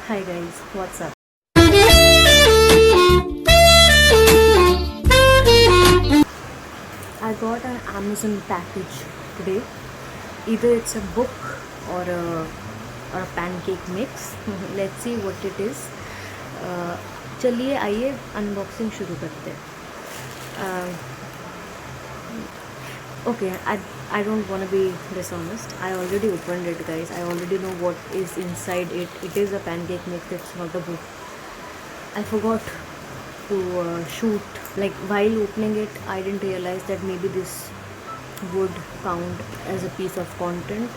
Hi guys, what's up? I got an Amazon package today. Either it's a book or a pancake mix. Let's see what it is. चलिए आइए unboxing शुरू करते हैं. Okay, I don't want to be dishonest. I already opened it, guys. I already know what is inside it. It is a pancake mix. It's not a book. I forgot to shoot. Like while opening it, I didn't realize that maybe this would count as a piece of content.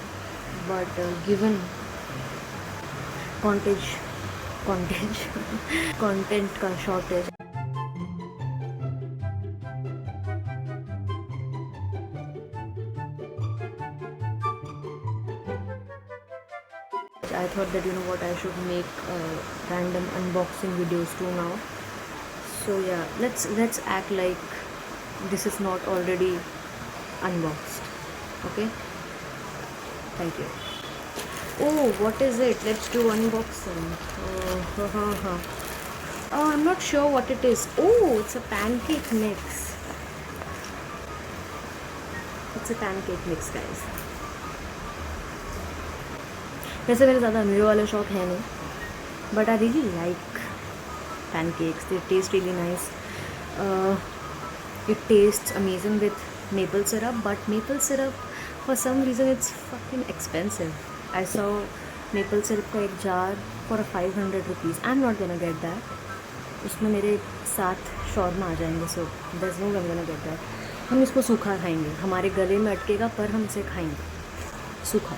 But given content का shortage. I thought that I should make random unboxing videos too now. So yeah, let's act like this is not already unboxed. Okay, thank you. Oh, what is it? Let's do unboxing. Oh, I'm not sure what it is. Oh, it's a pancake mix. It's a pancake mix, guys. वैसे मेरे ज़्यादा अमीरों वाले शौक है नहीं, but I really like pancakes. They taste really nice. It tastes amazing with maple syrup, but maple syrup for some reason it's fucking expensive. I saw maple syrup का एक jar for 500 rupees. I'm not gonna get that. उसमें मेरे 7 shawarma आ जाएंगे, so there's no way I'm gonna get that. हम इसको सूखा खाएंगे, हमारे गले में अटकेगा पर हम इसे खाएंगे सूखा.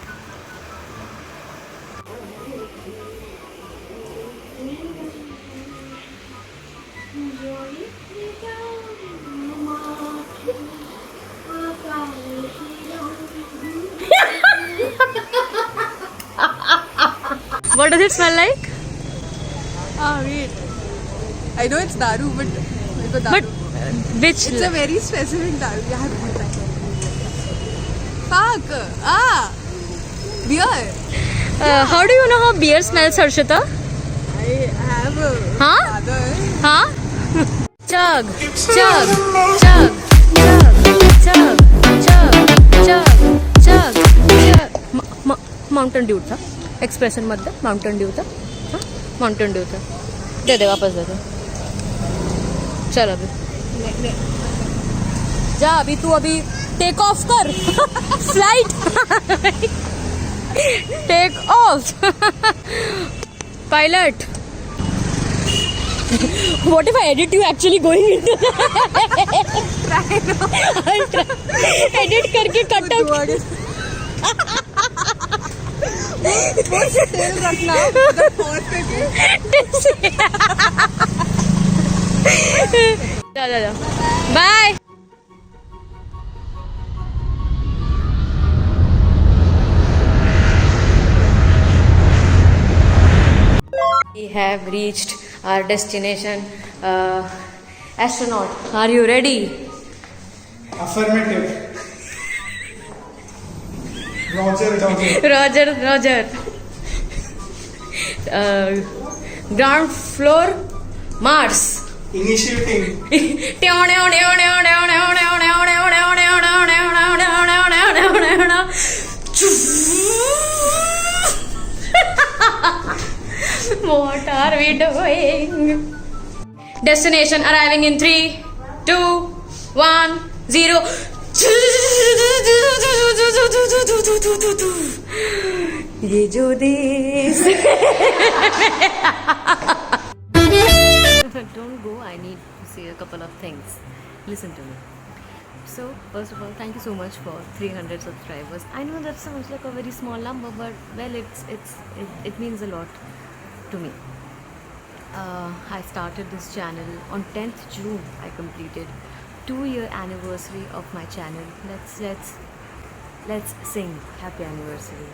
What does it smell like? Wait. I know it's daru, but But which? it's a very specific daru. Yeah, fuck. Beer. How do you know how beer smells, Harshita? I have a father. Huh? Chug, chug, chug, chug, chug, chug, chug, chug. Mountain Dew था. Expression मत दे. Mountain Dew था. हाँ, Mountain Dew था. दे वापस दे. चल अभी जा. अभी तू अभी टेक ऑफ कर. Flight take off. Pilot. What if I edit you actually going into I'll try. Edit करके cut out. तेल रखना जा. Bye. We have reached our destination. Astronaut, are you ready? Affirmative. Roger. Ground floor, Mars. Initiating. What are we doing? Destination arriving in 3, 2, 1, 0. ये जो देश. Don't go. I need to say a couple of things. Listen to me. So first of all, thank you so much for 300 subscribers. I know that sounds like a very small number, but well, it means a lot to me. I started this channel on 10th June. I completed 2-year anniversary of my channel. Let's sing happy anniversary.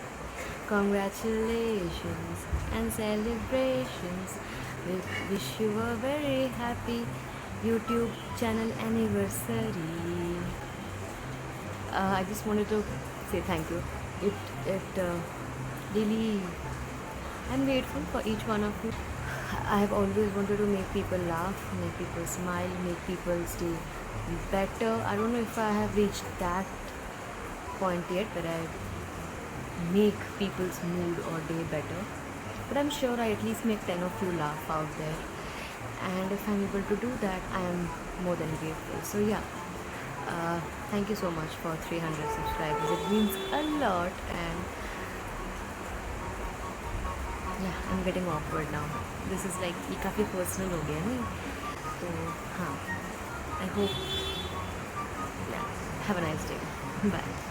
Congratulations and celebrations. We wish you a very happy YouTube channel anniversary. I just wanted to say thank you. It really I'm grateful for each one of you. I've always wanted to make people laugh, make people smile, make people stay better. I don't know if I have reached that point yet where I make people's mood or day better, but I'm sure I at least make 10 of you laugh out there. And if I'm able to do that, I am more than grateful. So, yeah, thank you so much for 300 subscribers. It means a lot, and yeah, I'm getting awkward now. This is like ये काफ़ी personal हो गया नहीं तो हाँ I hope yeah have a nice day bye.